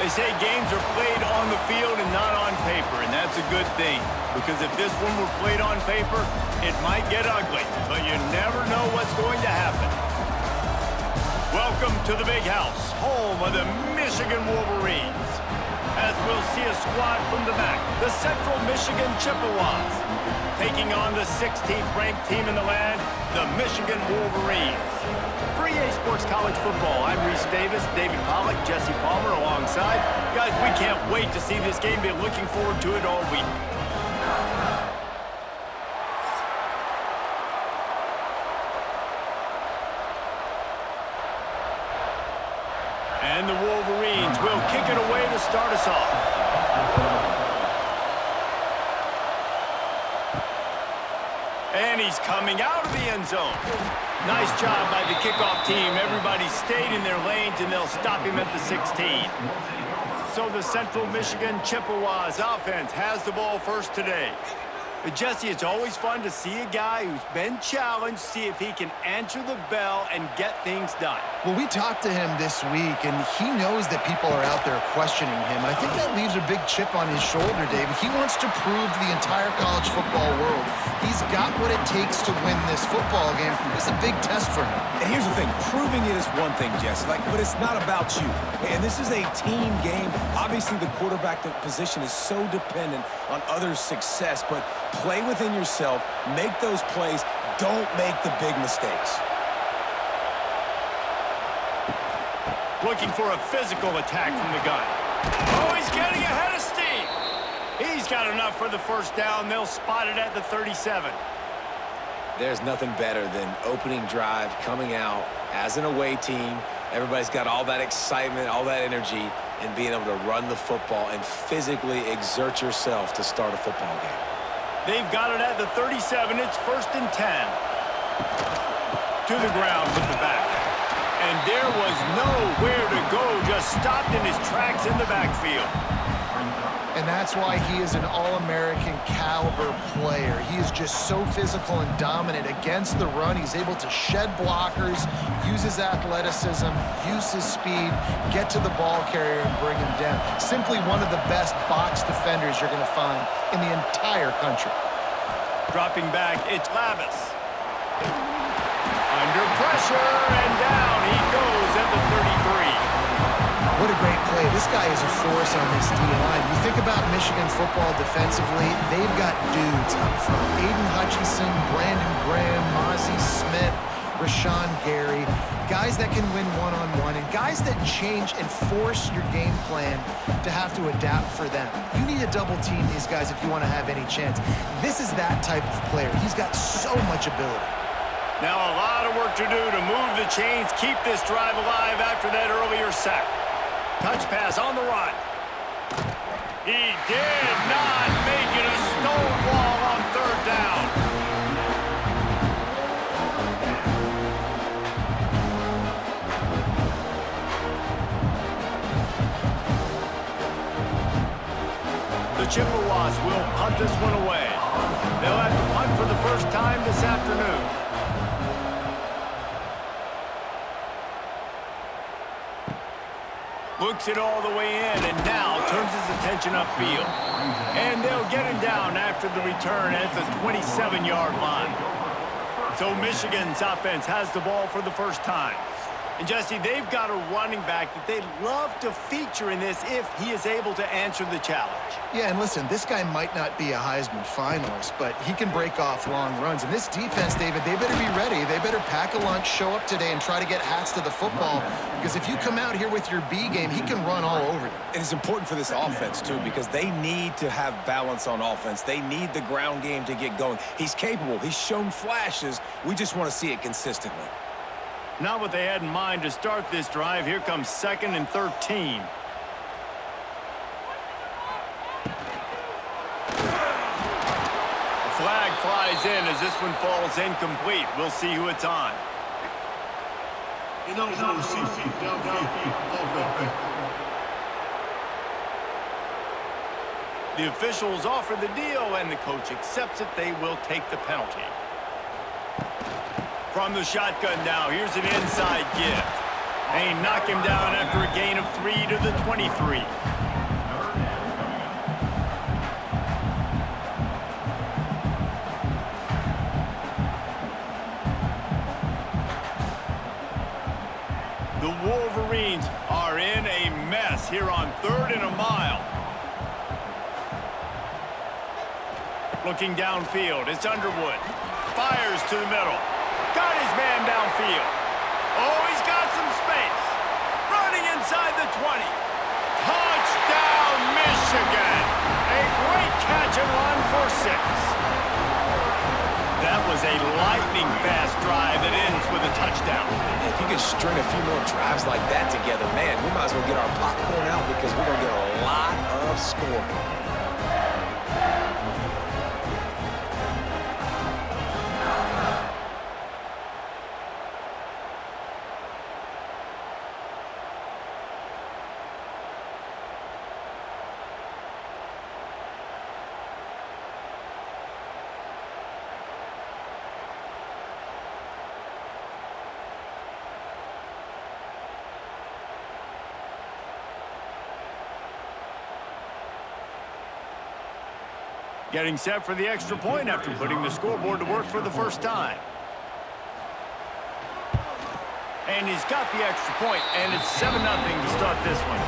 They say games are played on the field and not on paper, and that's a good thing. Because if this one were played on paper, it might get ugly, but you never know what's going to happen. Welcome to the Big House, home of the Michigan Wolverines. As we'll see a squad from the back, the Central Michigan Chippewas, taking on the 16th ranked team in the land, the Michigan Wolverines. For EA Sports College Football, I'm Reese Davis, David Pollack, Jesse Palmer alongside. Guys, we can't wait to see this game. Been looking forward to it all week. And the Wolverines will kick it away to start us off. And he's coming out of the end zone. Nice job by the kickoff team. Everybody stayed in their lanes, and they'll stop him at the 16. So the Central Michigan Chippewas offense has the ball first today. But Jesse, it's always fun to see a guy who's been challenged, see if he can answer the bell and get things done. Well, we talked to him this week, and he knows that people are out there questioning him. I think that leaves a big chip on his shoulder, David. He wants to prove to the entire college football world he's got what it takes to win this football game. It's a big test for him. And here's the thing, proving it is one thing, Jesse, but it's not about you. And this is a team game. Obviously, the quarterback position is so dependent on others' success, but play within yourself, make those plays, don't make the big mistakes. Looking for a physical attack from the gun. Oh, he's getting ahead of steam. He's got enough for the first down. They'll spot it at the 37. There's nothing better than opening drive, coming out as an away team. Everybody's got all that excitement, all that energy, and being able to run the football and physically exert yourself to start a football game. They've got it at the 37. It's 1st and 10. To the ground with the back. And there was nowhere to go. Just stopped in his tracks in the backfield. And that's why he is an All-American caliber player. He is just so physical and dominant against the run. He's able to shed blockers, use his athleticism, use his speed, get to the ball carrier and bring him down. Simply one of the best box defenders you're going to find in the entire country. Dropping back, it's Lavis. Under pressure, and down he goes at the 33. What a great play. This guy is a force on this D-line. You think about Michigan football defensively, they've got dudes up front. Aiden Hutchinson, Brandon Graham, Mozzie Smith, Rashawn Gary, guys that can win one-on-one, and guys that change and force your game plan to have to adapt for them. You need to double-team these guys if you want to have any chance. This is that type of player. He's got so much ability. Now a lot of work to do to move the chains, keep this drive alive after that earlier sack. Touch pass on the run. He did not make it a stone wall on 3rd down. The Chippewas will punt this one away. They'll have to punt for the first time this afternoon. Looks it all the way in, and now turns his attention upfield. And they'll get him down after the return at the 27-yard line. So Michigan's offense has the ball for the first time. And Jesse, they've got a running back that they'd love to feature in this if he is able to answer the challenge. Yeah, and listen, this guy might not be a Heisman finalist, but he can break off long runs. And this defense, David, they better be ready. They better pack a lunch, show up today, and try to get hats to the football. Because if you come out here with your B game, he can run all over you. And it's important for this offense, too, because they need to have balance on offense. They need the ground game to get going. He's capable. He's shown flashes. We just want to see it consistently. Not what they had in mind to start this drive. Here comes 2nd and 13. The flag flies in as this one falls incomplete. We'll see who it's on. The officials offer the deal, and the coach accepts it. They will take the penalty. From the shotgun now, here's an inside give. They knock him down after a gain of 3 to the 23. The Wolverines are in a mess here on 3rd and a mile. Looking downfield, it's Underwood. Fires to the middle. Got his man downfield. Oh, he's got some space. Running inside the 20. Touchdown, Michigan. A great catch and run for 6. That was a lightning-fast drive that ends with a touchdown. If you could string a few more drives like that together, man, we might as well get our popcorn out because we're going to get a lot of scoring. Getting set for the extra point after putting the scoreboard to work for the first time. And he's got the extra point, and it's 7-0 to start this one.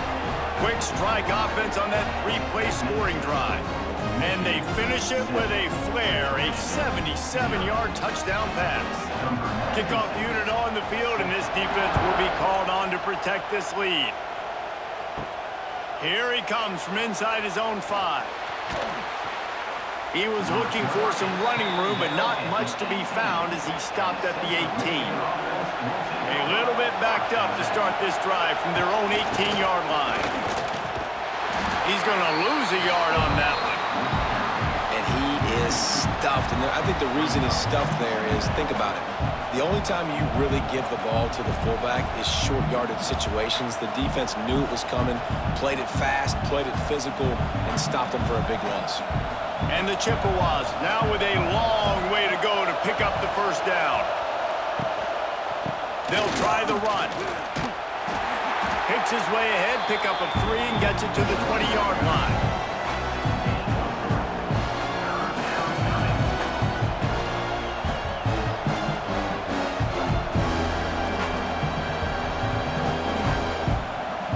Quick strike offense on that 3-play scoring drive. And they finish it with a flair, a 77-yard touchdown pass. Kickoff unit on the field, and this defense will be called on to protect this lead. Here he comes from inside his own 5. He was looking for some running room, but not much to be found as he stopped at the 18. A little bit backed up to start this drive from their own 18-yard line. He's going to lose a yard on that one. And he is stuffed. And I think the reason he's stuffed there is, think about it. The only time you really give the ball to the fullback is short yardage situations. The defense knew it was coming, played it fast, played it physical, and stopped him for a big loss. And the Chippewas now with a long way to go to pick up the first down. They'll try the run. Picks his way ahead, pick up a 3, and gets it to the 20-yard line.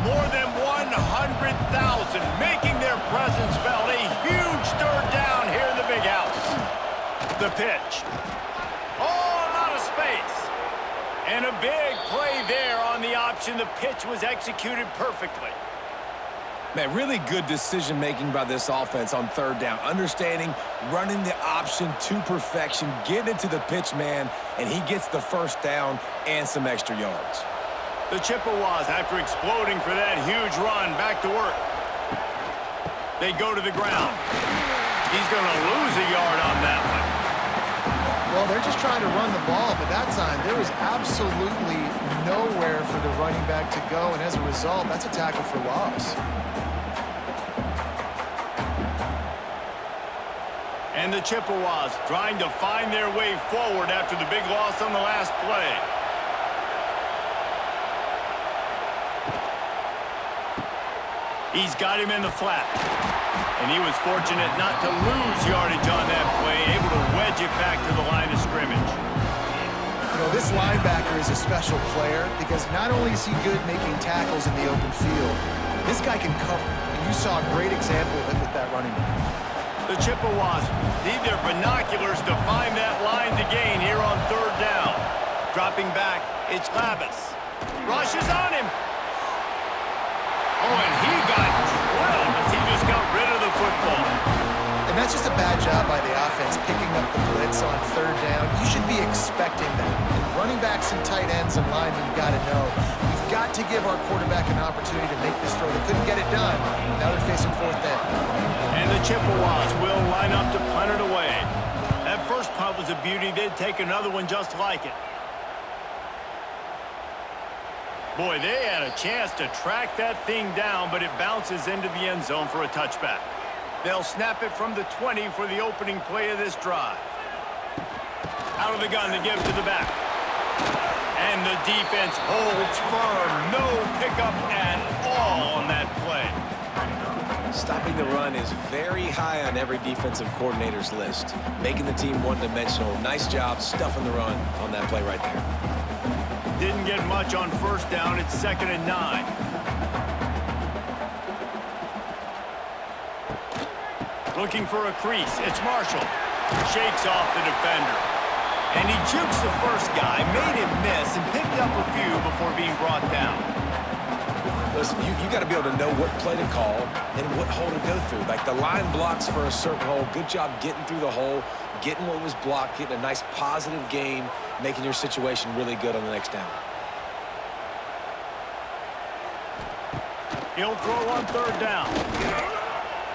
More than 100,000 making their presence felt. A huge 3rd down here in the big house. The pitch. Oh, a lot of space. And a big play there on the option. The pitch was executed perfectly. Man, really good decision-making by this offense on 3rd down. Understanding, running the option to perfection, getting it to the pitch man, and he gets the first down and some extra yards. The Chippewas, after exploding for that huge run, back to work. They go to the ground. He's going to lose a yard on that one. Well, they're just trying to run the ball, but that time there was absolutely nowhere for the running back to go, and as a result, that's a tackle for loss. And the Chippewas trying to find their way forward after the big loss on the last play. He's got him in the flat. And he was fortunate not to lose yardage on that play, able to wedge it back to the line of scrimmage. You know, this linebacker is a special player because not only is he good making tackles in the open field, this guy can cover. And you saw a great example of it with that running back. The Chippewas need their binoculars to find that line to gain here on 3rd down. Dropping back, it's Labus. Rushes on him. Oh, and he got drilled as he just got rid of the football. And that's just a bad job by the offense, picking up the blitz on 3rd down. You should be expecting that. And running backs and tight ends and linemen, you got to know. We've got to give our quarterback an opportunity to make this throw. They couldn't get it done. Now they're facing 4th down. And the Chippewas will line up to punt it away. That first punt was a beauty. They'd take another one just like it. Boy, they had a chance to track that thing down, but it bounces into the end zone for a touchback. They'll snap it from the 20 for the opening play of this drive. Out of the gun to give to the back. And the defense holds firm. No pickup at all on that play. Stopping the run is very high on every defensive coordinator's list. Making the team one-dimensional. Nice job stuffing the run on that play right there. Didn't get much on first down. It's 2nd and 9. Looking for a crease. It's Marshall. Shakes off the defender. And he jukes the first guy, made him miss, and picked up a few before being brought down. Listen, you got to be able to know what play to call and what hole to go through. Like the line blocks for a certain hole. Good job getting through the hole, getting what was blocked, getting a nice positive gain, making your situation really good on the next down. He'll throw on 3rd down.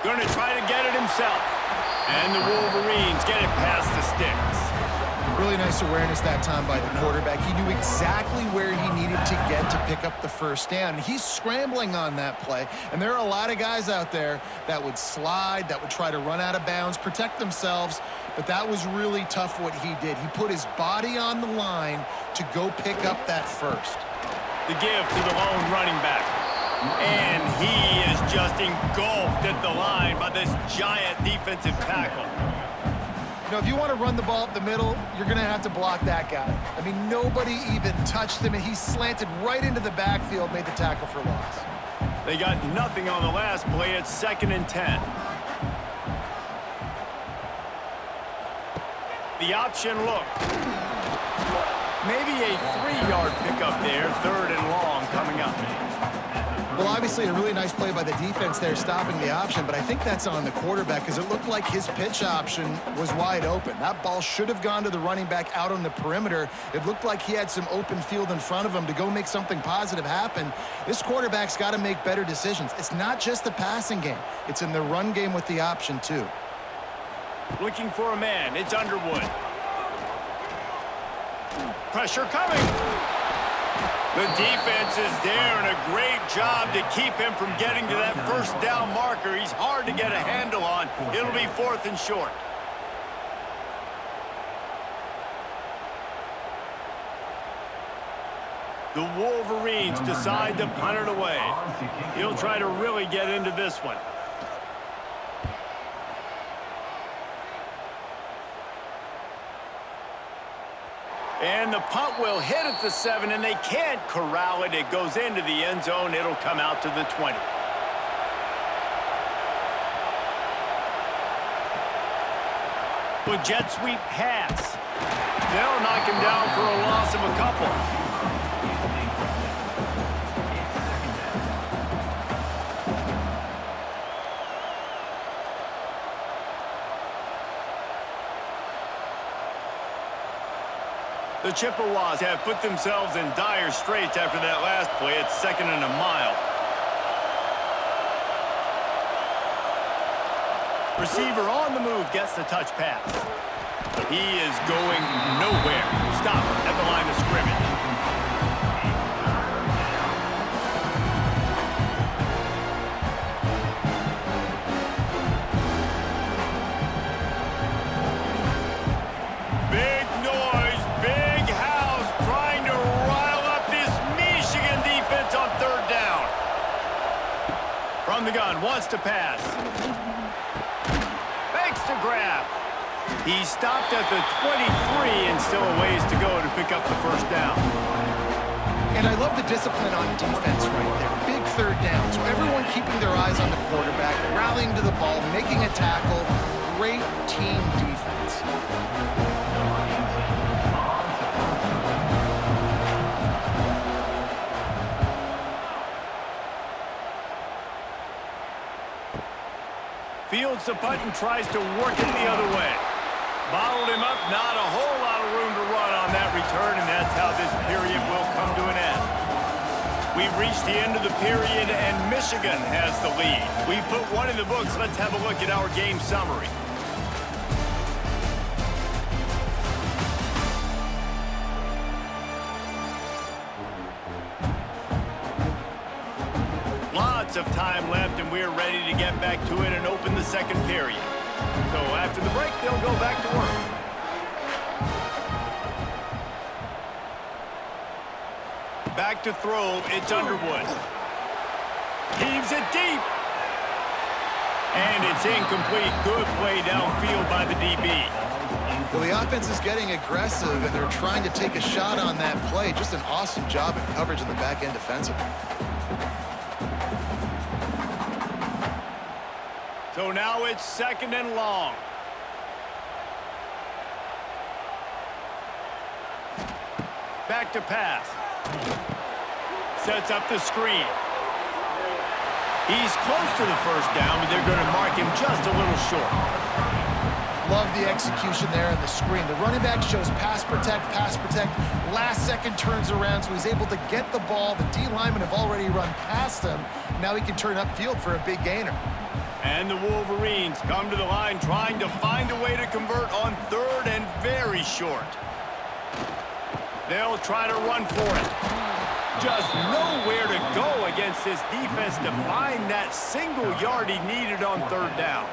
Going to try to get it himself. And the Wolverines get it past the Stix. Really nice awareness that time by the quarterback. He knew exactly where he needed to get to pick up the first down. He's scrambling on that play, and there are a lot of guys out there that would slide, that would try to run out of bounds, protect themselves, but that was really tough what he did. He put his body on the line to go pick up that first. The give to the lone running back. And he is just engulfed at the line by this giant defensive tackle. You know, if you want to run the ball up the middle, you're going to have to block that guy. I mean, nobody even touched him, and he slanted right into the backfield, made the tackle for loss. They got nothing on the last play. It's 2nd and 10. The option look. Maybe a 3-yard pickup there. 3rd and long coming up. Well, obviously a really nice play by the defense there stopping the option, but I think that's on the quarterback because it looked like his pitch option was wide open. That ball should have gone to the running back out on the perimeter. It looked like he had some open field in front of him to go make something positive happen. This quarterback's got to make better decisions. It's not just the passing game. It's in the run game with the option, too. Looking for a man. It's Underwood. Pressure coming. The defense is there, and a great job to keep him from getting to that first down marker. He's hard to get a handle on. It'll be 4th and short. The Wolverines decide to punt it away. He'll try to really get into this one. And the punt will hit at the 7, and they can't corral it. It goes into the end zone. It'll come out to the 20. With jet sweep pass. They'll knock him down for a loss of a couple. The Chippewas have put themselves in dire straits after that last play. It's 2nd and a mile. Receiver on the move gets the touch pass. He is going nowhere. Stop at the line of scrimmage. Big noise, big house, trying to rile up this Michigan defense on 3rd down. From the gun, wants to pass. Makes the grab. He stopped at the 23 and still a ways to go to pick up the first down. And I love the discipline on defense right there. Big 3rd down. So everyone keeping their eyes on the quarterback, rallying to the ball, making a tackle. Great team defense. Fields the punt and tries to work it the other way. Bottled him up, not a whole lot of room to run on that return, and that's how this period will come to an end. We've reached the end of the period, and Michigan has the lead. We've put one in the books. Let's have a look at our game summary. Lots of time left, and we're ready to get back to it and open the 2nd period. So after the break, they'll go back to work. Back to throw, it's Underwood. Heaves it deep. And it's incomplete. Good play downfield by the DB. Well, the offense is getting aggressive, and they're trying to take a shot on that play. Just an awesome job in coverage in the back end defensively. So now it's 2nd and long. Back to pass. Sets up the screen. He's close to the first down, but they're going to mark him just a little short. Love the execution there on the screen. The running back shows pass protect, pass protect. Last second turns around, so he's able to get the ball. The D linemen have already run past him. Now he can turn upfield for a big gainer. And the Wolverines come to the line trying to find a way to convert on 3rd and very short. They'll try to run for it. Just nowhere to go against this defense to find that single yard he needed on 3rd down.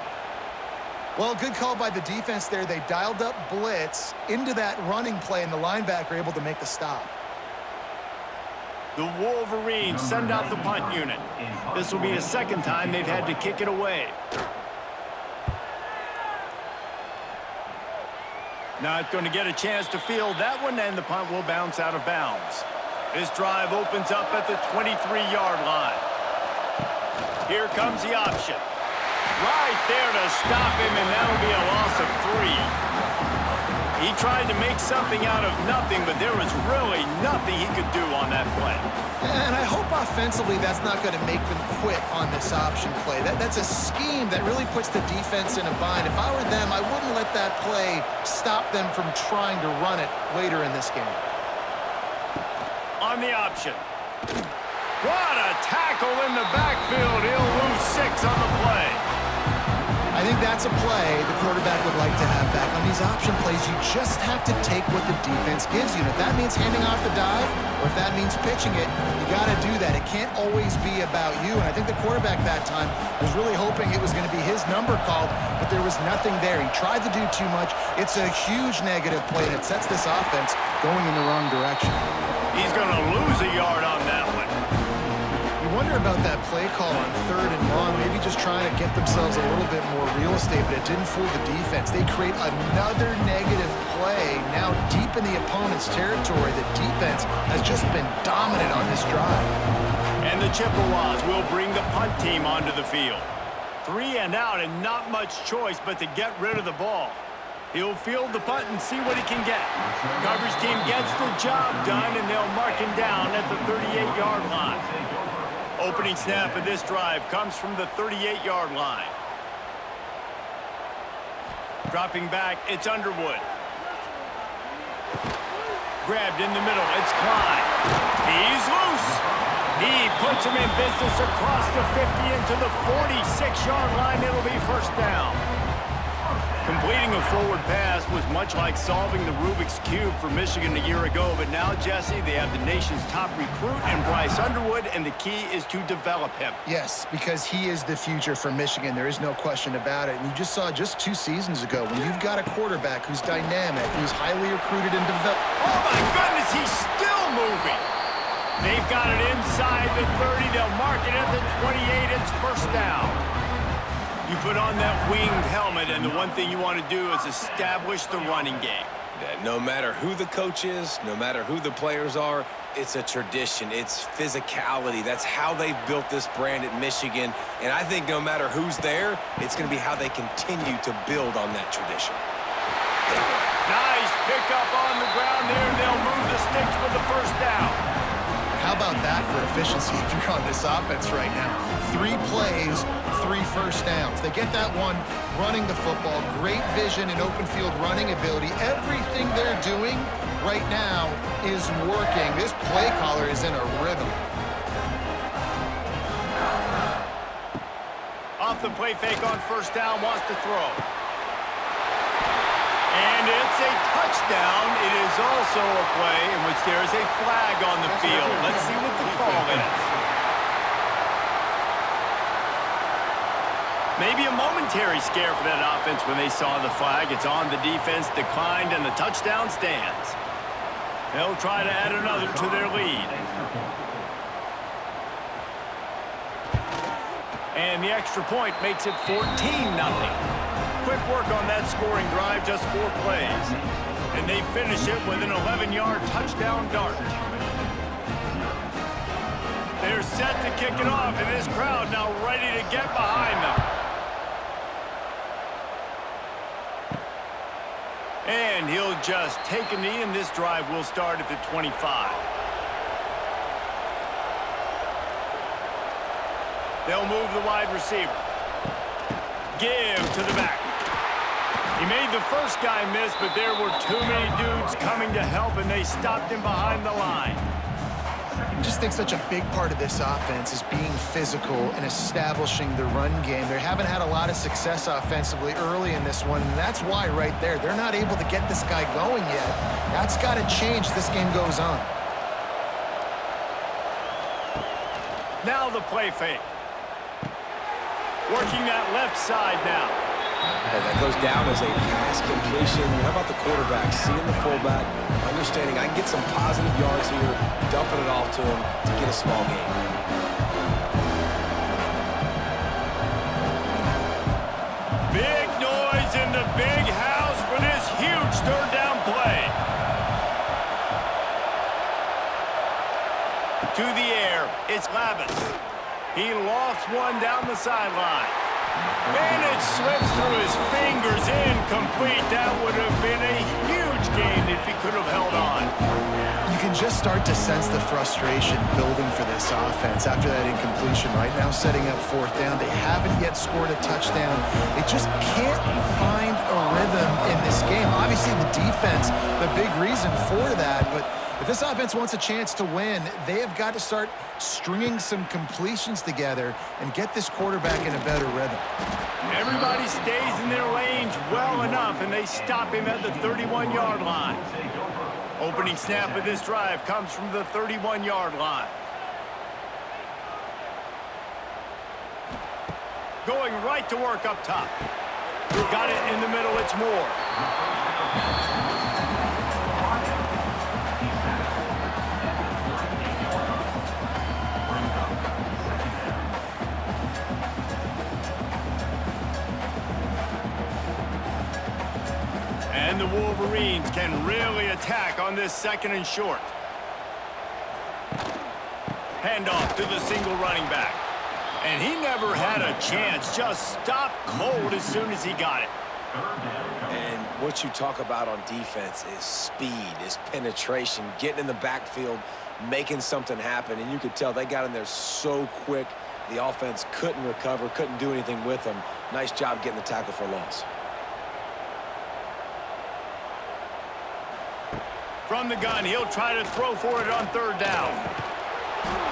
Well, good call by the defense there. They dialed up blitz into that running play, and the linebacker able to make the stop. The Wolverines send out the punt unit. This will be the 2nd time they've had to kick it away. Not going to get a chance to field that one, and the punt will bounce out of bounds. This drive opens up at the 23-yard line. Here comes the option. Right there to stop him, and that'll be a loss of 3. He tried to make something out of nothing, but there was really nothing he could do on that play. And I hope offensively that's not going to make them quit on this option play. That's a scheme that really puts the defense in a bind. If I were them, I wouldn't let that play stop them from trying to run it later in this game. On the option. What a tackle in the backfield. He'll lose 6 on the play. I think that's a play the quarterback would like to have back. On these option plays, you just have to take what the defense gives you. And if that means handing off the dive, or if that means pitching it, you got to do that. It can't always be about you. And I think the quarterback that time was really hoping it was going to be his number called, but there was nothing there. He tried to do too much. It's a huge negative play, and it sets this offense going in the wrong direction. He's going to lose a yard on that one. You wonder about that play call on 3rd and long, maybe just trying to get themselves a little bit more real estate, but it didn't fool the defense. They create another negative play now deep in the opponent's territory. The defense has just been dominant on this drive. And the Chippewas will bring the punt team onto the field. 3 and out, and not much choice but to get rid of the ball. He'll field the punt and see what he can get. Coverage team gets the job done, and they'll mark him down at the 38-yard line. Opening snap of this drive comes from the 38-yard line. Dropping back, it's Underwood. Grabbed in the middle, it's Klein. He's loose. He puts him in business across the 50 into the 46-yard line. It'll be 1st down. Completing a forward pass was much like solving the Rubik's Cube for Michigan a year ago, but now, Jesse, they have the nation's top recruit in Bryce Underwood, and the key is to develop him. Yes, because he is the future for Michigan. There is no question about it. And you just saw just 2 seasons ago, when you've got a quarterback who's dynamic, who's highly recruited and developed. Oh, my goodness, he's still moving. They've got it inside the 30. They'll mark it at the 28. It's 1st down. You put on that winged helmet, and the one thing you want to do is establish the running game. No matter who the coach is, no matter who the players are, it's a tradition. It's physicality. That's how they've built this brand at Michigan. And I think no matter who's there, it's going to be how they continue to build on that tradition. Nice pickup on the ground there. They'll move the Stix with the 1st down. How about that for efficiency if you're on this offense right now? 3 plays, 3 first downs. They get that one running the football. Great vision and open field running ability. Everything they're doing right now is working. This play caller is in a rhythm. Off the play fake on 1st down, wants to throw. And it's a touchdown. It is also a play in which there is a flag on the field. Let's see what the call is. Maybe a momentary scare for that offense when they saw the flag. It's on, the defense declined, and the touchdown stands. They'll try to add another to their lead. And the extra point makes it 14-0. Quick work on that scoring drive, just 4 plays. And they finish it with an 11-yard touchdown dart. They're set to kick it off, and this crowd now ready to get behind them. And he'll just take a knee, and this drive will start at the 25. They'll move the wide receiver. Give to the back. He made the first guy miss, but there were too many dudes coming to help, and they stopped him behind the line. I just think such a big part of this offense is being physical and establishing the run game. They haven't had a lot of success offensively early in this one, and that's why right there, they're not able to get this guy going yet. That's got to change as this game goes on. Now the play fake. Working that left side now. And that goes down as a pass completion. How about the quarterback seeing the fullback, understanding I can get some positive yards here, dumping it off to him to get a small gain. Big noise in the big house for this huge third down play. To the air, it's Lavis. He lofts one down the sideline. And it slips through his fingers, incomplete. That would have been a huge gain if he could have held on. You can just start to sense the frustration building for this offense after that incompletion. Right now, setting up 4th down. They haven't yet scored a touchdown. They just can't find a rhythm in this game. Obviously, the defense, the big reason for that, but if this offense wants a chance to win, they have got to start stringing some completions together and get this quarterback in a better rhythm. Everybody stays in their lanes well enough, and they stop him at the 31-yard line. Opening snap of this drive comes from the 31-yard line. Going right to work up top. Got it in the middle, it's Moore. And the Wolverines can really attack on this 2nd and short. Handoff to the single running back. And he never had a chance, just stopped cold as soon as he got it. And what you talk about on defense is speed, is penetration, getting in the backfield, making something happen. And you could tell they got in there so quick, the offense couldn't recover, couldn't do anything with them. Nice job getting the tackle for loss. From the gun, he'll try to throw for it on 3rd down.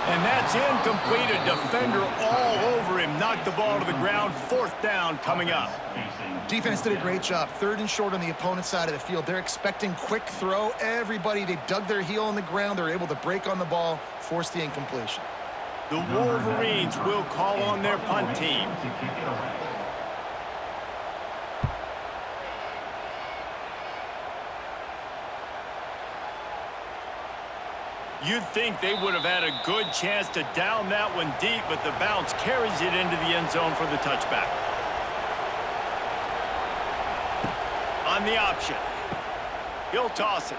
And that's incomplete. A defender all over him. Knocked the ball to the ground. 4th down coming up. Defense did a great job. 3rd and short on the opponent's side of the field. They're expecting quick throw. Everybody, they dug their heel on the ground. They're able to break on the ball, force the incompletion. The Wolverines will call on their punt team. You'd think they would have had a good chance to down that one deep, but the bounce carries it into the end zone for the touchback. On the option. He'll toss it.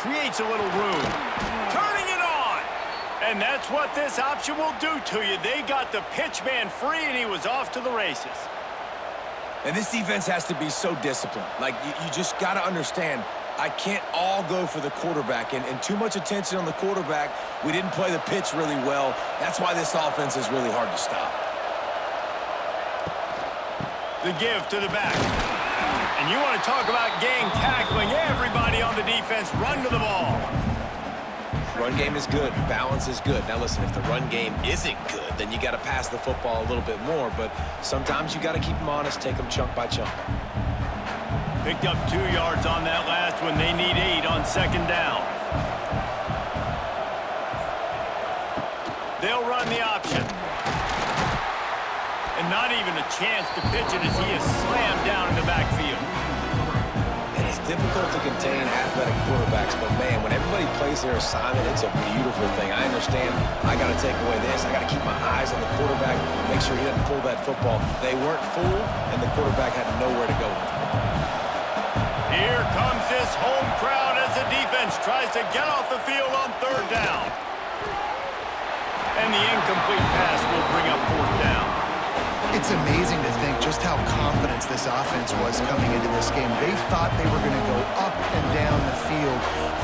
Creates a little room. Turning it on! And that's what this option will do to you. They got the pitch man free, and he was off to the races. And this defense has to be so disciplined. Like, you just got to understand, I can't all go for the quarterback, and too much attention on the quarterback. We didn't play the pitch really well. That's why this offense is really hard to stop. The give to the back. And you want to talk about gang tackling. Everybody on the defense run to the ball. Run game is good. Balance is good. Now, listen, if the run game isn't good, then you got to pass the football a little bit more. But sometimes you got to keep them honest, take them chunk by chunk. Picked up 2 yards on that last one. They need 8 on 2nd down. They'll run the option. And not even a chance to pitch it as he is slammed down in the backfield. And his difficult to contain athletic quarterbacks, but man, when everybody plays their assignment, it's a beautiful thing. I understand I got to take away this. I got to keep my eyes on the quarterback, make sure he doesn't pull that football. They weren't fooled, and the quarterback had nowhere to go with the football. Here comes this home crowd as the defense tries to get off the field on third down. And the incomplete pass will bring up fourth down. It's amazing to think just how confident this offense was coming into this game. They thought they were going to go up and down the field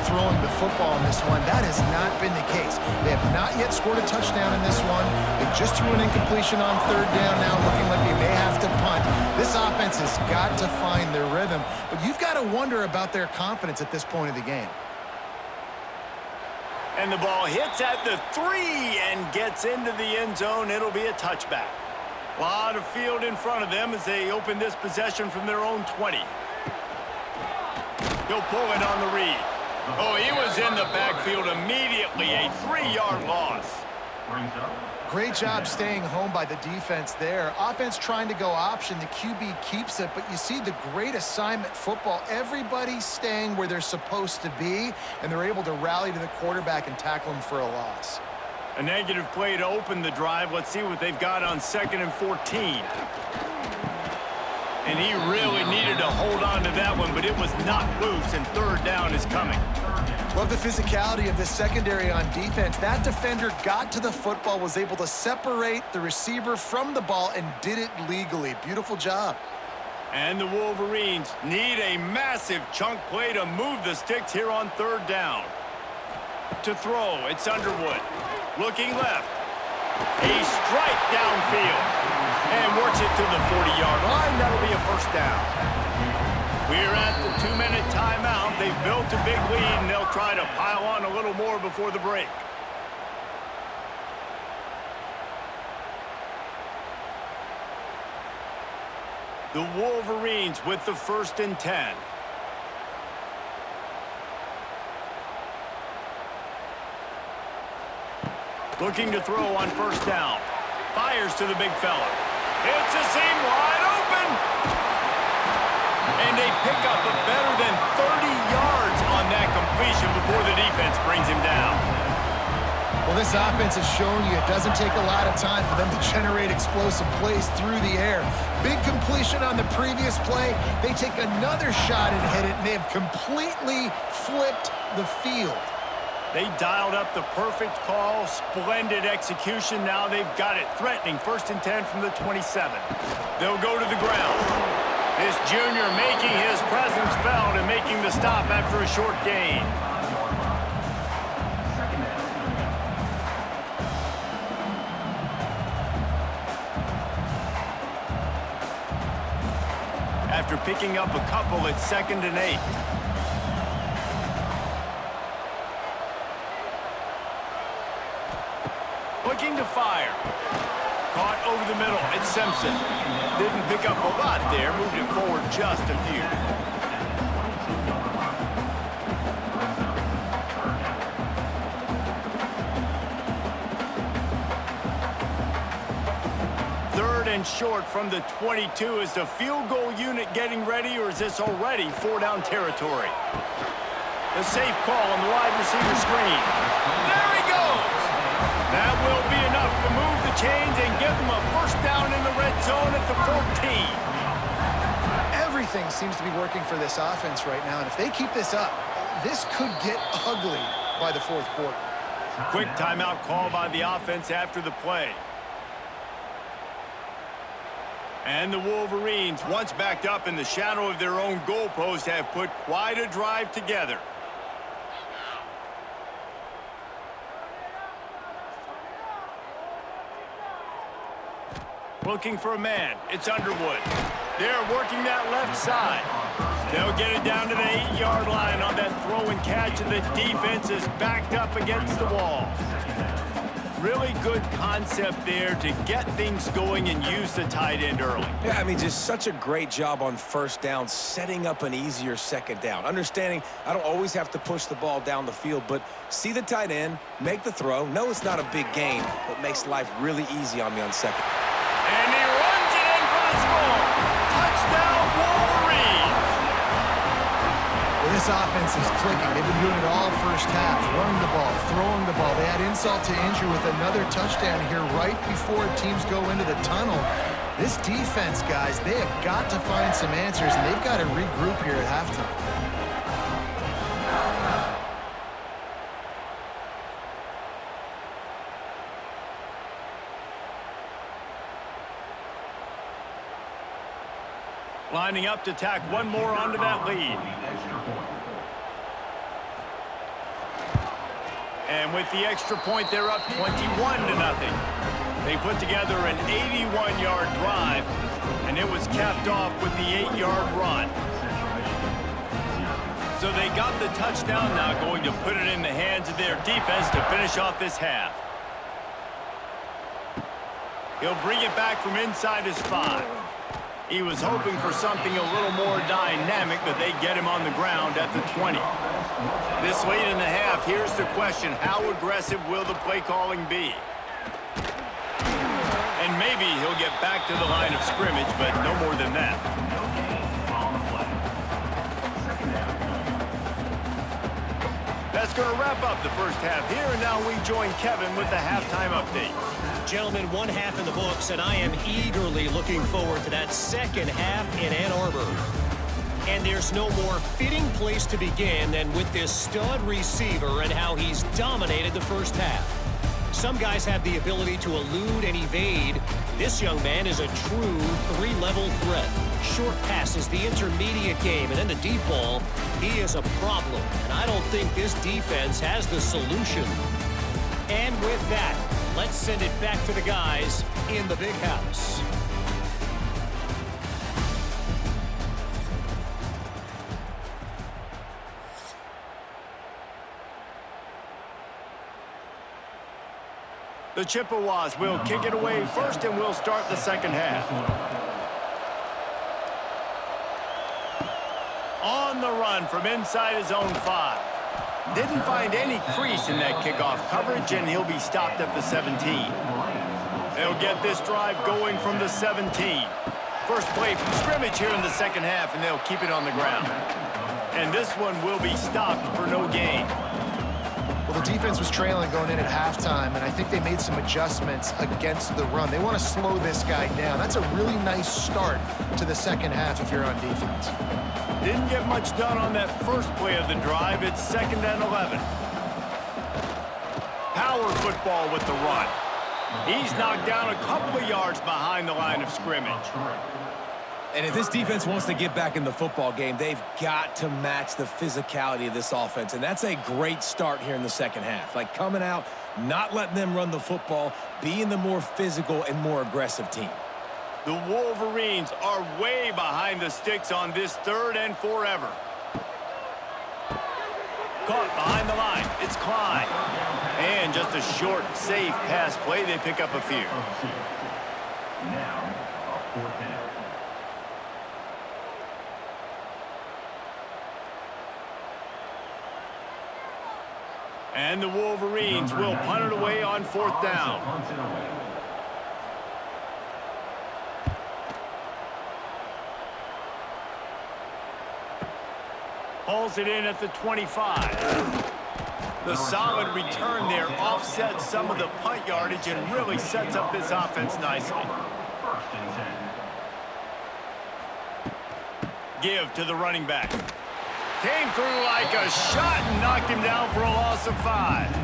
throwing the football in this one. That has not been the case. They have not yet scored a touchdown in this one. They just threw an incompletion on third down, now looking like they may have to punt. This offense has got to find their rhythm, but you've got to wonder about their confidence at this point of the game. And the ball hits at the 3 and gets into the end zone. It'll be a touchback. A lot of field in front of them as they open this possession from their own 20. He'll pull it on the read. Oh, he was in the backfield immediately. A 3-yard loss. Great job staying home by the defense there. Offense trying to go option. The QB keeps it, but you see the great assignment football. Everybody's staying where they're supposed to be, and they're able to rally to the quarterback and tackle him for a loss. A negative play to open the drive. Let's see what they've got on 2nd and 14. And he really needed to hold on to that one, but it was not loose, and third down is coming. Love the physicality of the secondary on defense. That defender got to the football, was able to separate the receiver from the ball, and did it legally. Beautiful job. And the Wolverines need a massive chunk play to move the Stix here on third down. To throw, it's Underwood. Looking left. A strike downfield. And works it to the 40-yard line. That'll be a first down. We're at the 2-minute timeout. They've built a big lead, and they'll try to pile on a little more before the break. The Wolverines with the 1st and 10. Looking to throw on first down. Fires to the big fella. It's a seam wide open. And they pick up a better than 30 yards on that completion before the defense brings him down. Well, this offense has shown you it doesn't take a lot of time for them to generate explosive plays through the air. Big completion on the previous play. They take another shot and hit it, and they have completely flipped the field. They dialed up the perfect call, splendid execution. Now they've got it threatening 1st and 10 from the 27. They'll go to the ground. This junior making his presence felt and making the stop after a short gain. After picking up a couple, it's 2nd and 8. Looking to fire. Caught over the middle. It's Simpson. Didn't pick up a lot there. Moved it forward just a few. Third and short from the 22. Is the field goal unit getting ready, or is this already 4-down territory? The safe call on the wide receiver screen. There he goes! That will be enough to move the chains and give them a first down in the red zone at the 14. Everything seems to be working for this offense right now, and if they keep this up, this could get ugly by the 4th quarter. Quick timeout call by the offense after the play. And the Wolverines, once backed up in the shadow of their own goalpost, have put quite a drive together. Looking for a man. It's Underwood. They're working that left side. They'll get it down to the 8-yard line on that throw and catch, and the defense is backed up against the wall. Really good concept there to get things going and use the tight end early. Yeah, I mean, just such a great job on first down, setting up an easier 2nd down. Understanding I don't always have to push the ball down the field, but see the tight end, make the throw. No, it's not a big gain, but makes life really easy on me on 2nd. And he runs it in for the score. Touchdown, Wolverines. This offense is clicking. They've been doing it all first half, running the ball, throwing the ball. They had insult to injury with another touchdown here right before teams go into the tunnel. This defense, guys, they have got to find some answers, and they've got to regroup here at halftime. Lining up to tack one more onto that lead. And with the extra point, they're up 21-0. They put together an 81-yard drive, and it was capped off with the 8-yard run. So they got the touchdown, now going to put it in the hands of their defense to finish off this half. He'll bring it back from inside his 5. He was hoping for something a little more dynamic, but they get him on the ground at the 20. This late in the half, here's the question: how aggressive will the play calling be? And maybe he'll get back to the line of scrimmage, but no more than that. That's going to wrap up the first half here, and now we join Kevin with the halftime update. Gentlemen, one half in the books, and I am eagerly looking forward to that second half in Ann Arbor. And there's no more fitting place to begin than with this stud receiver and how he's dominated the first half. Some guys have the ability to elude and evade. This young man is a true three-level threat. Short passes, the intermediate game, and then the deep ball. He is a problem, and I don't think this defense has the solution. And with that, let's send it back to the guys in the big house. The Chippewas will kick it away first, and we'll start the second half. On the run from inside his own 5. Didn't find any crease in that kickoff coverage, and he'll be stopped at the 17. They'll get this drive going from the 17. First play from scrimmage here in the second half, and they'll keep it on the ground. And this one will be stopped for no gain. Well, the defense was trailing going in at halftime, and I think they made some adjustments against the run. They want to slow this guy down. That's a really nice start to the second half if you're on defense. Didn't get much done on that first play of the drive. It's 2nd and 11. Power football with the run. He's knocked down a couple of yards behind the line of scrimmage. And if this defense wants to get back in the football game, they've got to match the physicality of this offense. And that's a great start here in the second half. Like coming out, not letting them run the football, being the more physical and more aggressive team. The Wolverines are way behind the sticks on this 3rd and forever. Caught behind the line. It's Klein. And just a short, safe pass play. They pick up a few. Now, 4th down. And the Wolverines will punt it away on 4th down. Hauls it in at the 25. The solid return there offsets some of the punt yardage and really sets up this offense nicely. 1st and 10. Give to the running back. Came through like a shot and knocked him down for a loss of 5.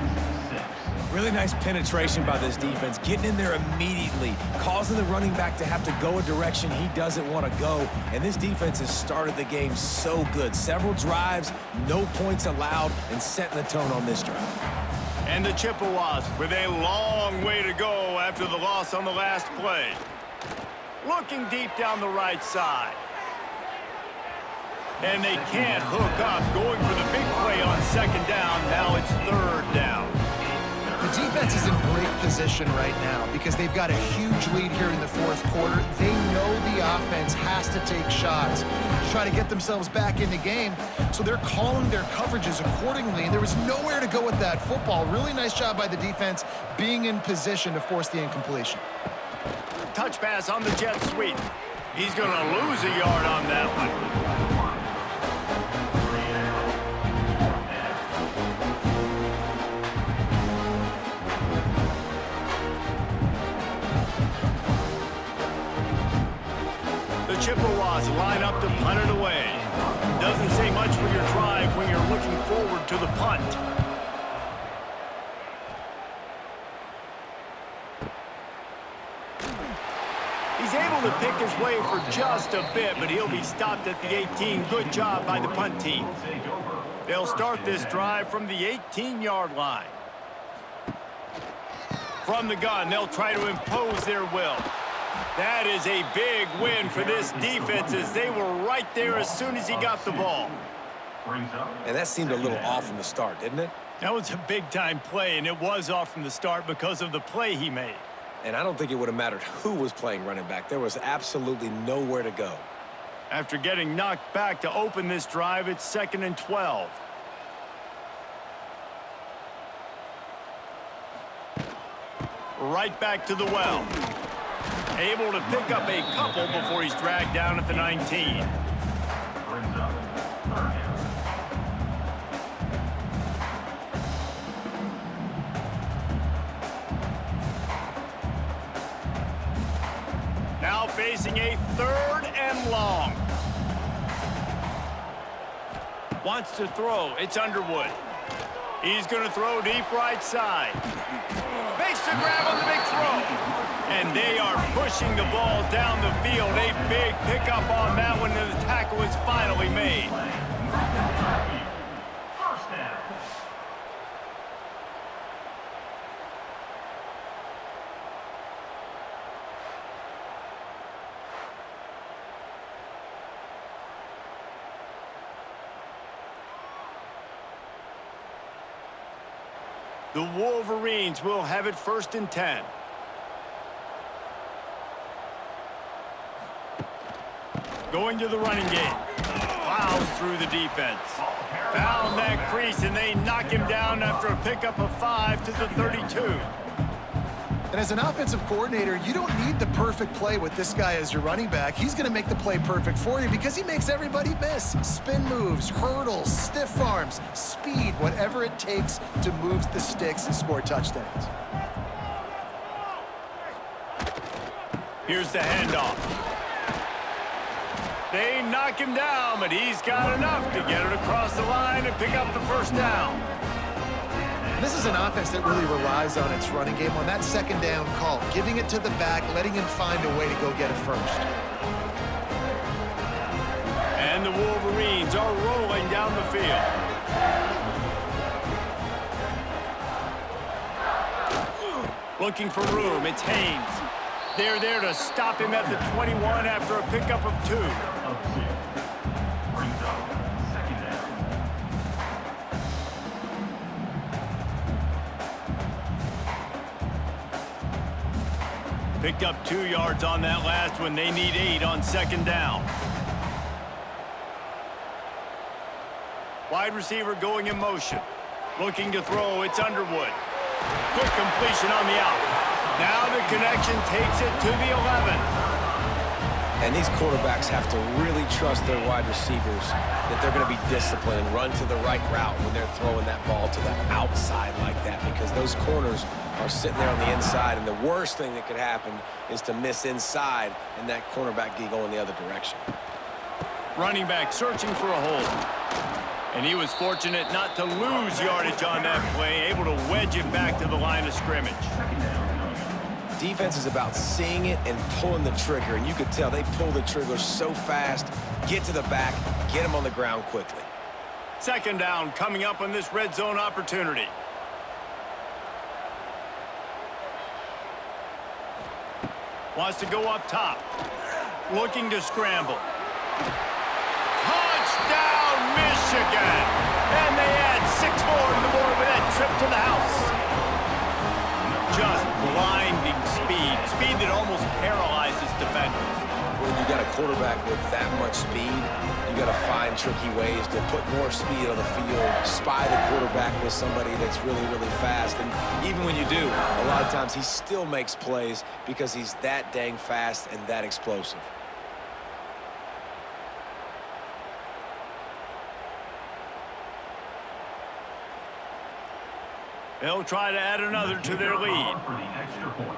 Really nice penetration by this defense, getting in there immediately, causing the running back to have to go a direction he doesn't want to go. And this defense has started the game so good. Several drives, no points allowed, and setting the tone on this drive. And the Chippewas with a long way to go after the loss on the last play. Looking deep down the right side. And they can't hook up, going for the big play on 2nd down. Now it's 3rd down. The defense is in great position right now because they've got a huge lead here in the 4th quarter. They know the offense has to take shots to try to get themselves back in the game, so they're calling their coverages accordingly, and there was nowhere to go with that football. Really nice job by the defense being in position to force the incompletion. Touch pass on the jet sweep. He's going to lose a yard on that one. The Chippewas line up to punt it away. Doesn't say much for your drive when you're looking forward to the punt. He's able to pick his way for just a bit, but he'll be stopped at the 18. Good job by the punt team. They'll start this drive from the 18-yard line. From the gun, they'll try to impose their will. That is a big win for this defense as they were right there as soon as he got the ball. And that seemed a little off from the start, didn't it? That was a big-time play, and it was off from the start because of the play he made. And I don't think it would have mattered who was playing running back. There was absolutely nowhere to go. After getting knocked back to open this drive, it's 2nd and 12. Right back to the well. Able to pick up a couple before he's dragged down at the 19. Now facing a 3rd and long. Wants to throw. It's Underwood. He's going to throw deep right side. Makes the grab on the big throw. And they are pushing the ball down the field. A big pickup on that one, and the tackle is finally made. First down. The Wolverines will have it 1st and 10. Going to the running game. Plows through the defense. Found that crease, and they knock him down after a pickup of 5 to the 32. And as an offensive coordinator, you don't need the perfect play with this guy as your running back. He's going to make the play perfect for you because he makes everybody miss. Spin moves, hurdles, stiff arms, speed, whatever it takes to move the sticks and score touchdowns. Here's the handoff. They knock him down, but he's got enough to get it across the line and pick up the 1st down. This is an offense that really relies on its running game on that 2nd down call, giving it to the back, letting him find a way to go get it first. And the Wolverines are rolling down the field. Looking for room, it's Haynes. They're there to stop him at the 21 after a pickup of 2. Brings up 2nd down. Picked up 2 yards on that last one. They need 8 on 2nd down. Wide receiver going in motion. Looking to throw, it's Underwood. Quick completion on the out. Now the connection takes it to the 11. And these quarterbacks have to really trust their wide receivers that they're going to be disciplined and run to the right route when they're throwing that ball to the outside like that, because those corners are sitting there on the inside, and the worst thing that could happen is to miss inside and that cornerback go in the other direction. Running back searching for a hole. And he was fortunate not to lose yardage on that play, able to wedge it back to the line of scrimmage. Defense is about seeing it and pulling the trigger, and you could tell they pull the trigger so fast, get to the back, get him on the ground quickly. 2nd down coming up on this red zone opportunity. Wants to go up top. Looking to scramble. Touchdown, Michigan! And they add 6 more to the board with that trip to the house. Just blinding speed. Speed that almost paralyzes defenders. When you got a quarterback with that much speed, you got to find tricky ways to put more speed on the field, spy the quarterback with somebody that's really, really fast. And even when you do, a lot of times he still makes plays because he's that dang fast and that explosive. They'll try to add another to their lead. For the extra point.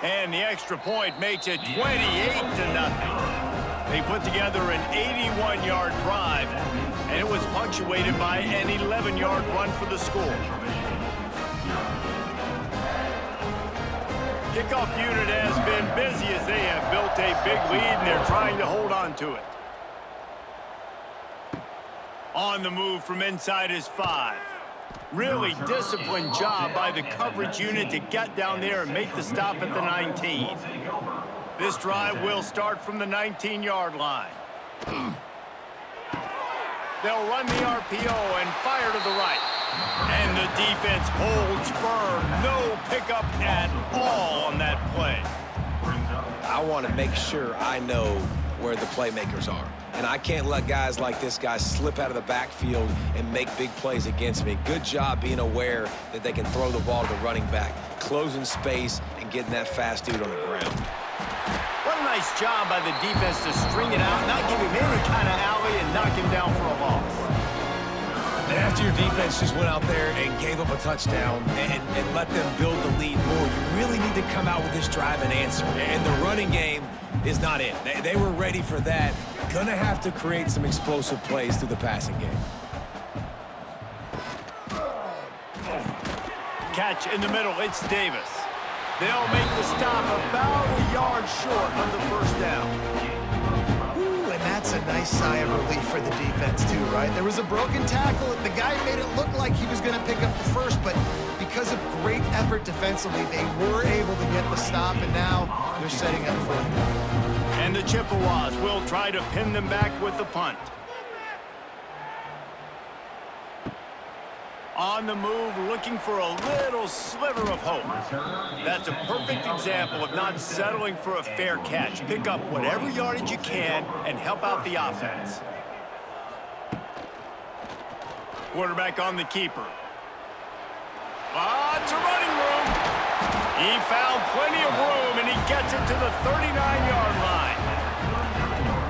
And the extra point makes it 28-0. They put together an 81-yard drive, and it was punctuated by an 11-yard run for the score. Kickoff unit has been busy as they have built a big lead, and they're trying to hold on to it. On the move from inside his 5. Really disciplined job by the coverage unit to get down there and make the stop at the 19. This drive will start from the 19-yard line. They'll run the RPO and fire to the right. And the defense holds firm. No pickup at all on that play. I want to make sure I know where the playmakers are. And I can't let guys like this guy slip out of the backfield and make big plays against me. Good job being aware that they can throw the ball to the running back, closing space, and getting that fast dude on the ground. What a nice job by the defense to string it out, not give him any kind of alley, and knock him down for a loss. And after your defense just went out there and gave up a touchdown and let them build the lead more, you really need to come out with this drive and answer. And the running game is not in. They were ready for that. Gonna have to create some explosive plays through the passing game. Catch in the middle, it's Davis. They'll make the stop about a yard short of the first down. Ooh, and that's a nice sigh of relief for the defense too, right? There was a broken tackle. The guy made it look like he was going to pick up the first, but because of great effort defensively, they were able to get the stop, and now they're setting up fourth down. And the Chippewas will try to pin them back with the punt. On the move, looking for a little sliver of hope. That's a perfect example of not settling for a fair catch. Pick up whatever yardage you can and help out the offense. Quarterback on the keeper. Lots of running room. He found plenty of room, and he gets it to the 39-yard line.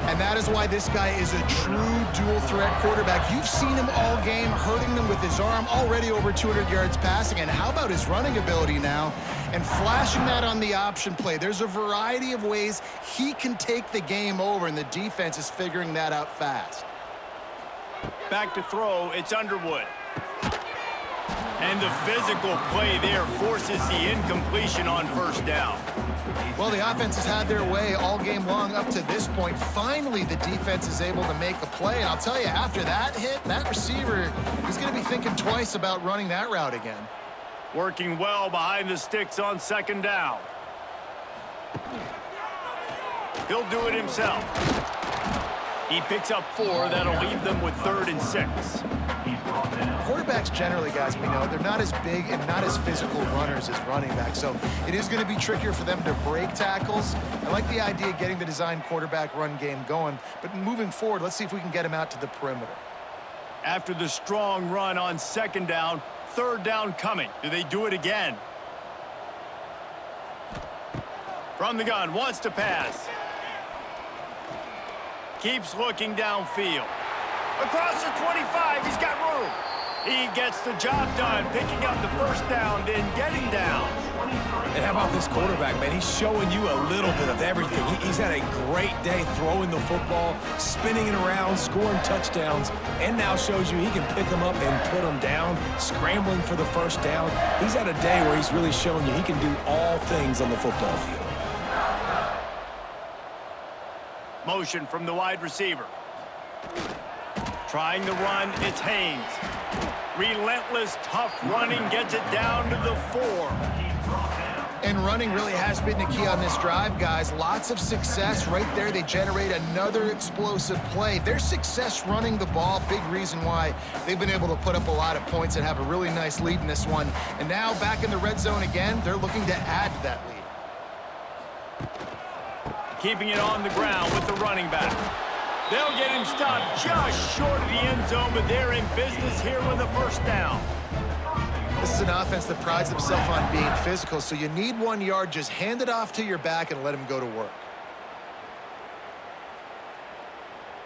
And that is why this guy is a true dual-threat quarterback. You've seen him all game, hurting them with his arm, already over 200 yards passing. And how about his running ability now? And flashing that on the option play. There's a variety of ways he can take the game over, and the defense is figuring that out fast. Back to throw, it's Underwood. And the physical play there forces the incompletion on first down. Well, the offense has had their way all game long up to this point. Finally, the defense is able to make a play. And I'll tell you, after that hit, that receiver is going to be thinking twice about running that route again. Working well behind the sticks on second down. He'll do it himself. He picks up 4. That'll leave them with 3rd and 6. Quarterbacks generally, guys, we know, they're not as big and not as physical runners as running backs, so it is going to be trickier for them to break tackles. I like the idea of getting the design quarterback run game going, but moving forward, let's see if we can get him out to the perimeter. After the strong run on second down, 3rd down coming. Do they do it again? From the gun, wants to pass. Keeps looking downfield. Across the 25, he's got room. He gets the job done, picking up the first down, then getting down. And how about this quarterback, man? He's showing you a little bit of everything. He's had a great day throwing the football, spinning it around, scoring touchdowns, and now shows you he can pick them up and put them down, scrambling for the first down. He's had a day where he's really showing you he can do all things on the football field. Motion from the wide receiver. Trying to run, it's Haynes. Relentless, tough running, gets it down to the 4. And running really has been the key on this drive, guys. Lots of success right there. They generate another explosive play. Their success running the ball, big reason why they've been able to put up a lot of points and have a really nice lead in this one. And now back in the red zone again, they're looking to add to that lead. Keeping it on the ground with the running back. They'll get him stopped just short of the end zone, but they're in business here with a first down. This is an offense that prides themselves on being physical, so you need 1 yard, just hand it off to your back and let him go to work.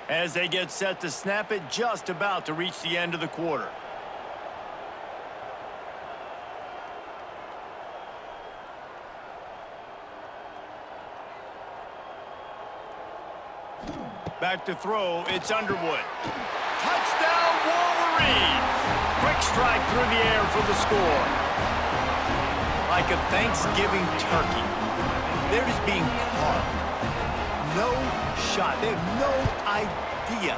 As they get set to snap it, just about to reach the end of the quarter. Back to throw, it's Underwood. Touchdown, Wolverines! Quick strike through the air for the score. Like a Thanksgiving turkey, they're just being carved. No shot. They have no idea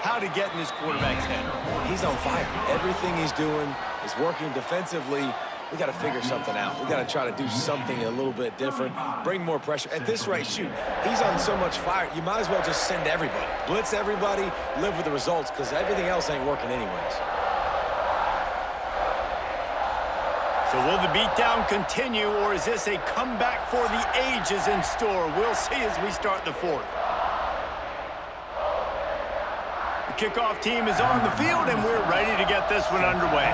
how to get in this quarterback's head. He's on fire. Everything he's doing is working defensively. We got to figure something out. We got to try to do something a little bit different, bring more pressure. At this rate, shoot, he's on so much fire, you might as well just send everybody. Blitz everybody, live with the results, because everything else ain't working anyways. So will the beatdown continue, or is this a comeback for the ages in store? We'll see as we start the fourth. The kickoff team is on the field, and we're ready to get this one underway.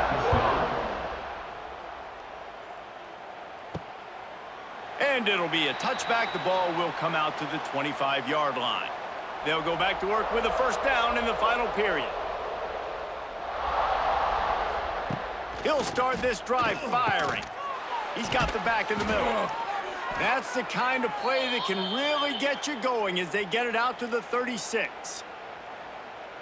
And it'll be a touchback. The ball will come out to the 25-yard line. They'll go back to work with a first down in the final period. He'll start this drive firing. He's got the back in the middle. That's the kind of play that can really get you going as they get it out to the 36.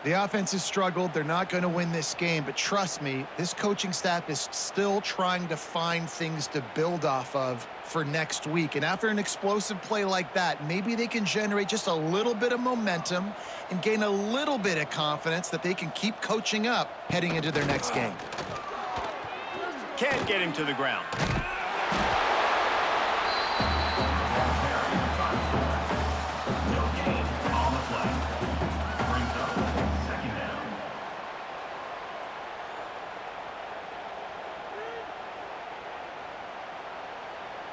The offense has struggled. They're not going to win this game, but trust me, this coaching staff is still trying to find things to build off of for next week. And after an explosive play like that, maybe they can generate just a little bit of momentum and gain a little bit of confidence that they can keep coaching up heading into their next game. Can't get him to the ground. No gain on the play. Brings up second down.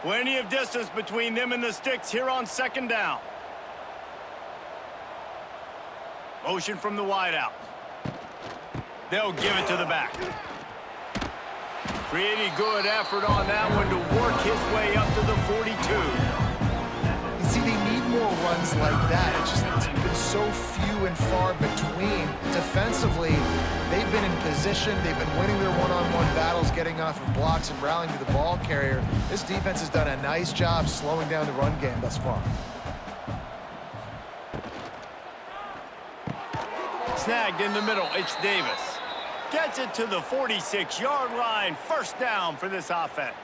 Plenty of distance between them and the Stix here on second down. Motion from the wideout. They'll give it to the back. Pretty good effort on that one to work his way up to the 42. You see, they need more runs like that. It's been so few and far between. Defensively, they've been in position. They've been winning their one-on-one battles, getting off of blocks and rallying to the ball carrier. This defense has done a nice job slowing down the run game thus far. Snagged in the middle, it's Davis. Gets it to the 46-yard line. First down for this offense.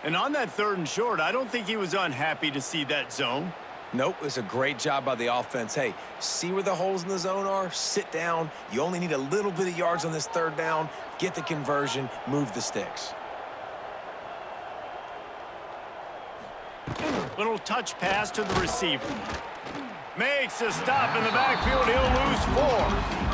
And on that third and short, I don't think he was unhappy to see that zone. Nope, it's a great job by the offense. Hey, see where the holes in the zone are? Sit down. You only need a little bit of yards on this third down. Get the conversion. Move the sticks. Little touch pass to the receiver. Makes a stop in the backfield. He'll lose 4.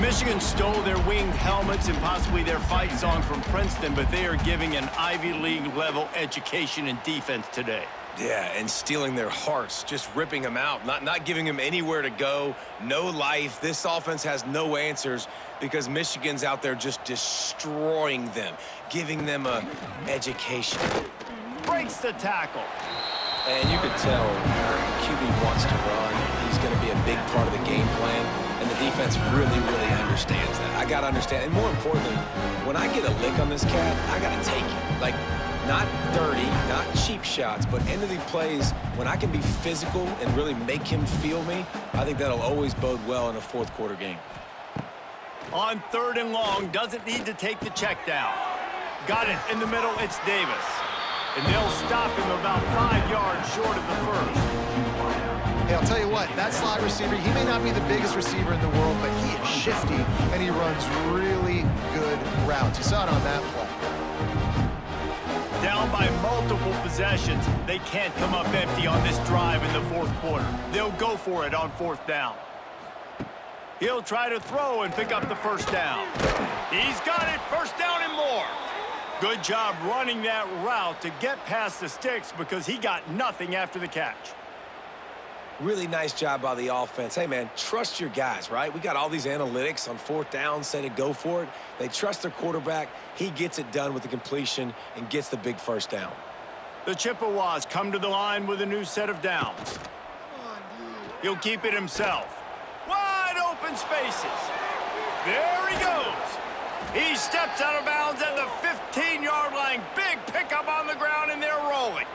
Michigan stole their winged helmets and possibly their fight song from Princeton, but they are giving an Ivy League level education in defense today. Yeah, and stealing their hearts, just ripping them out, not giving them anywhere to go, no life. This offense has no answers because Michigan's out there just destroying them, giving them a education. Breaks the tackle. And you could tell the QB wants to run. He's going to be a big part of the game plan. And the defense really, really understands that. I got to understand. And more importantly, when I get a lick on this cat, I got to take it. Like, not dirty, not cheap shots, but end of the plays, when I can be physical and really make him feel me, I think that'll always bode well in a fourth quarter game. On third and long, doesn't need to take the check down. Got it in the middle, it's Davis. And they'll stop him about 5 yards short of the first. Hey, I'll tell you what, that slot receiver, he may not be the biggest receiver in the world, but he is shifty, and he runs really good routes. You saw it on that play. Down by multiple possessions, they can't come up empty on this drive in the fourth quarter. They'll go for it on fourth down. He'll try to throw and pick up the first down. He's got it, first down and more. Good job running that route to get past the Stix because he got nothing after the catch. Really nice job by the offense. Hey, man, trust your guys, right? We got all these analytics on fourth down, say to go for it. They trust their quarterback. He gets it done with the completion and gets the big first down. The Chippewas come to the line with a new set of downs. He'll keep it himself. Wide open spaces. There he goes. He steps out of bounds at the 15-yard line. Big pickup on the ground, and they're rolling.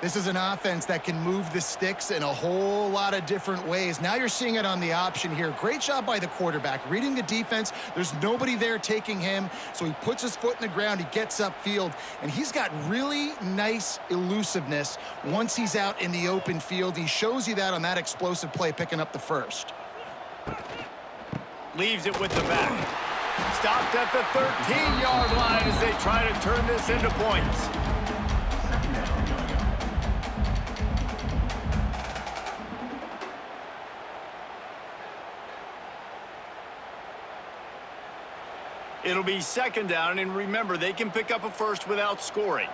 This is an offense that can move the sticks in a whole lot of different ways. Now you're seeing it on the option here. Great job by the quarterback. Reading the defense, there's nobody there taking him, so he puts his foot in the ground, he gets upfield, and he's got really nice elusiveness once he's out in the open field. He shows you that on that explosive play, picking up the first. Leaves it with the back. Stopped at the 13-yard line as they try to turn this into points. It'll be second down, and remember, they can pick up a first without scoring.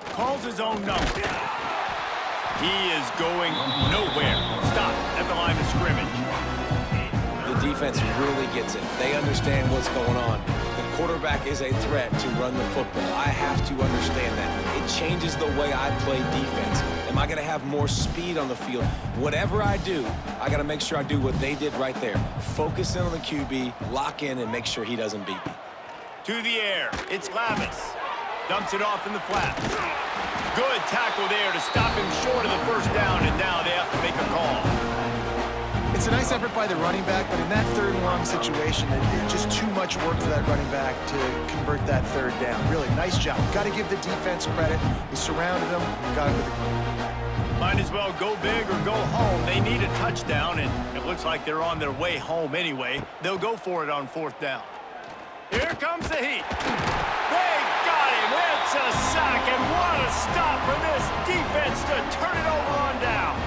Calls his own number. He is going nowhere. Stop at the line of scrimmage. The defense really gets it. They understand what's going on. The quarterback is a threat to run the football. I have to understand that. It changes the way I play defense. Am I going to have more speed on the field? Whatever I do, I got to make sure I do what they did right there. Focus in on the QB, lock in, and make sure he doesn't beat me. To the air. It's Lavis. Dumps it off in the flats. Good tackle there to stop him short of the first down, and now they have to make a call. It's a nice effort by the running back, but in that third and long situation, it's just too much work for that running back to convert that third down. Really, nice job. Got to give the defense credit. He surrounded him, got him to the ground. Might as well go big or go home. They need a touchdown, and it looks like they're on their way home anyway. They'll go for it on fourth down. Here comes the heat. They got him. It's a sack, and what a stop for this defense to turn it over on downs.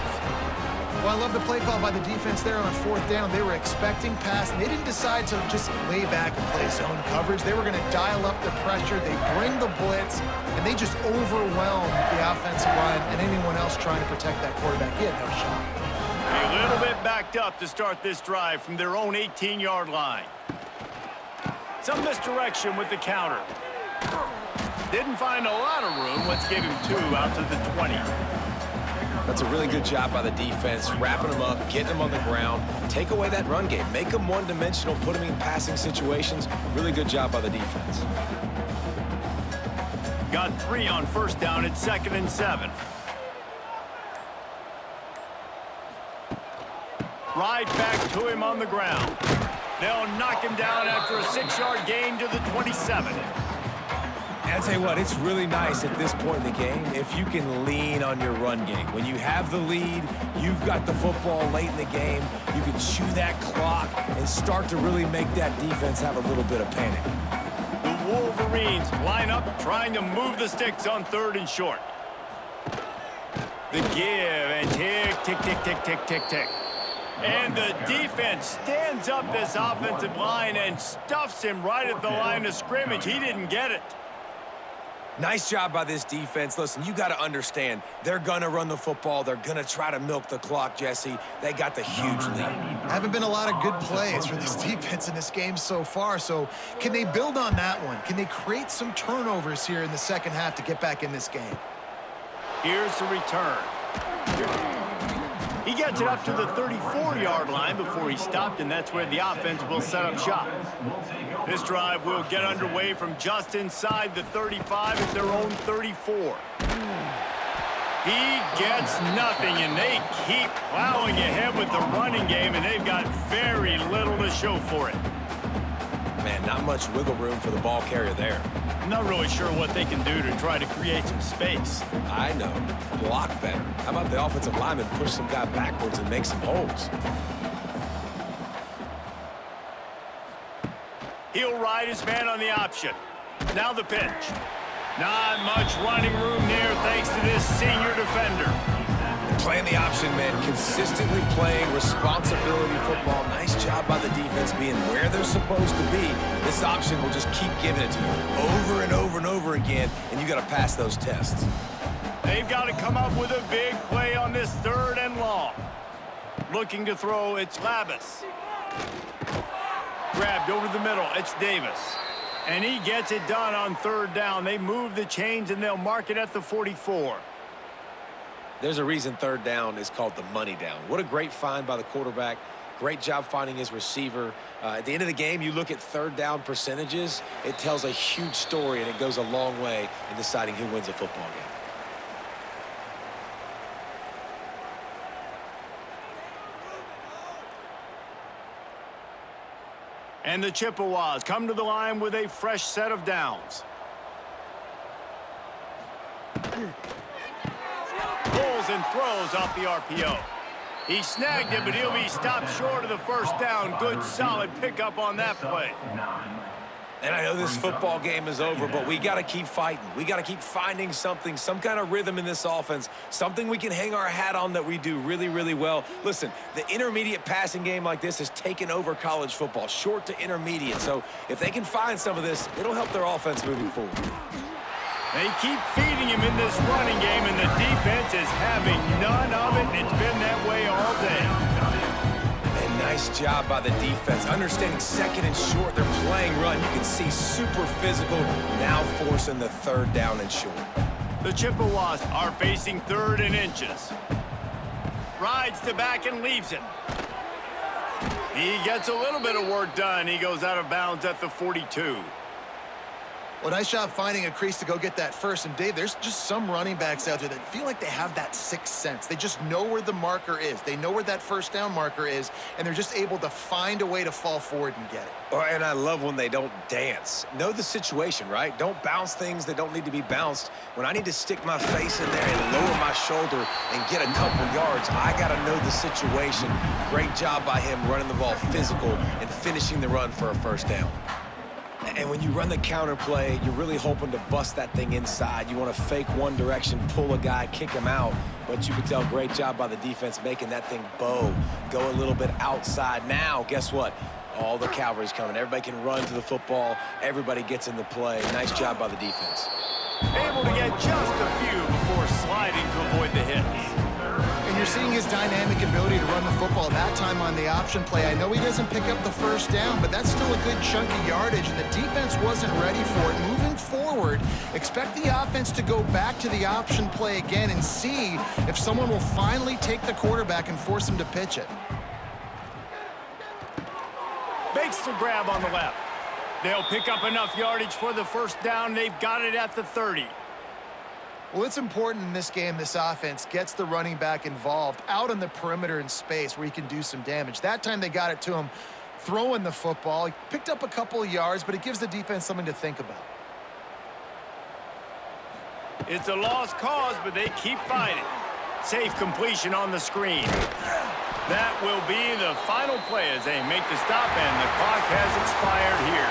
Well, I love the play call by the defense there on fourth down. They were expecting pass, and they didn't decide to just lay back and play zone coverage. They were going to dial up the pressure. They bring the blitz, and they just overwhelm the offensive line and anyone else trying to protect that quarterback. He had no shot. A little bit backed up to start this drive from their own 18-yard line. Some misdirection with the counter. Didn't find a lot of room. Let's give him 2 out to the 20. That's a really good job by the defense, wrapping them up, getting them on the ground, take away that run game, make them one-dimensional, put them in passing situations. Really good job by the defense. Got 3 on first down. It's 2nd and 7. Right back to him on the ground. They'll knock him down after a 6-yard gain to the 27. I'll tell you what, it's really nice at this point in the game if you can lean on your run game. When you have the lead, you've got the football late in the game, you can chew that clock and start to really make that defense have a little bit of panic. The Wolverines line up, trying to move the sticks on 3rd and short. The give, and tick, tick, tick, tick, tick, tick, tick. And the defense stands up this offensive line and stuffs him right at the line of scrimmage. He didn't get it. Nice job by this defense. Listen, you got to understand, they're going to run the football. They're going to try to milk the clock, Jesse. They got the huge lead. Haven't been a lot of good plays for this defense in this game so far, so can they build on that one? Can they create some turnovers here in the second half to get back in this game? Here's the return. He gets it up to the 34-yard line before he stopped, and that's where the offense will set up shop. This drive will get underway from just inside the 35 at their own 34. He gets nothing, and they keep plowing ahead with the running game, and they've got very little to show for it. Man, not much wiggle room for the ball carrier there. I'm not really sure what they can do to try to create some space. I know. Block better. How about the offensive lineman push some guy backwards and make some holes? He'll ride his man on the option. Now the pitch. Not much running room there thanks to this senior defender. Playing the option, man. Consistently playing responsibility football. Nice job by the defense being where they're supposed to be. This option will just keep giving it to you over and over and over again, and you got to pass those tests. They've got to come up with a big play on this 3rd and long. Looking to throw, it's Lavis. Grabbed over the middle, it's Davis. And he gets it done on 3rd down. They move the chains, and they'll mark it at the 44. There's a reason 3rd down is called the money down. What a great find by the quarterback. Great job finding his receiver. At the end of the game, you look at third down percentages, it tells a huge story, and it goes a long way in deciding who wins a football game. And the Chippewas come to the line with a fresh set of downs. Pulls and throws off the RPO. He snagged it, but he'll be stopped short of the first down. Good, solid pickup on that play. And I know this football game is over, but we got to keep fighting. We got to keep finding something, some kind of rhythm in this offense, something we can hang our hat on that we do really, really well. Listen, the intermediate passing game like this has taken over college football, short to intermediate. So if they can find some of this, it'll help their offense moving forward. They keep feeding him in this running game, and the defense is having none of it. It's been that way all day. And nice job by the defense. Understanding second and short, they're playing run. You can see super physical, now forcing the third down and short. The Chippewas are facing 3rd and inches. Rides to back and leaves it. He gets a little bit of work done. He goes out of bounds at the 42. Well, nice job finding a crease to go get that first. And, Dave, there's just some running backs out there that feel like they have that sixth sense. They just know where the marker is. They know where that first down marker is, and they're just able to find a way to fall forward and get it. Oh, and I love when they don't dance. Know the situation, right? Don't bounce things that don't need to be bounced. When I need to stick my face in there and lower my shoulder and get a couple yards, I got to know the situation. Great job by him running the ball physical and finishing the run for a first down. And when you run the counter play, you're really hoping to bust that thing inside. You want to fake one direction, pull a guy, kick him out. But you can tell, great job by the defense making that thing bow, go a little bit outside. Now, guess what? All the cavalry's coming. Everybody can run to the football. Everybody gets in the play. Nice job by the defense. Able to get just a few before sliding to avoid the hits. And you're seeing his dynamic ability to run the football, that time on the option play. I know he doesn't pick up the first down, but that's still a good chunk of yardage, and the defense wasn't ready for it. Moving forward, expect the offense to go back to the option play again and see if someone will finally take the quarterback and force him to pitch it. Makes the grab on the left. They'll pick up enough yardage for the first down. They've got it at the 30. Well, it's important in this game this offense gets the running back involved out on the perimeter in space where he can do some damage. That time they got it to him throwing the football. He picked up a couple of yards, but it gives the defense something to think about. It's a lost cause, but they keep fighting. Safe completion on the screen. That will be the final play as they make the stop, and the clock has expired here.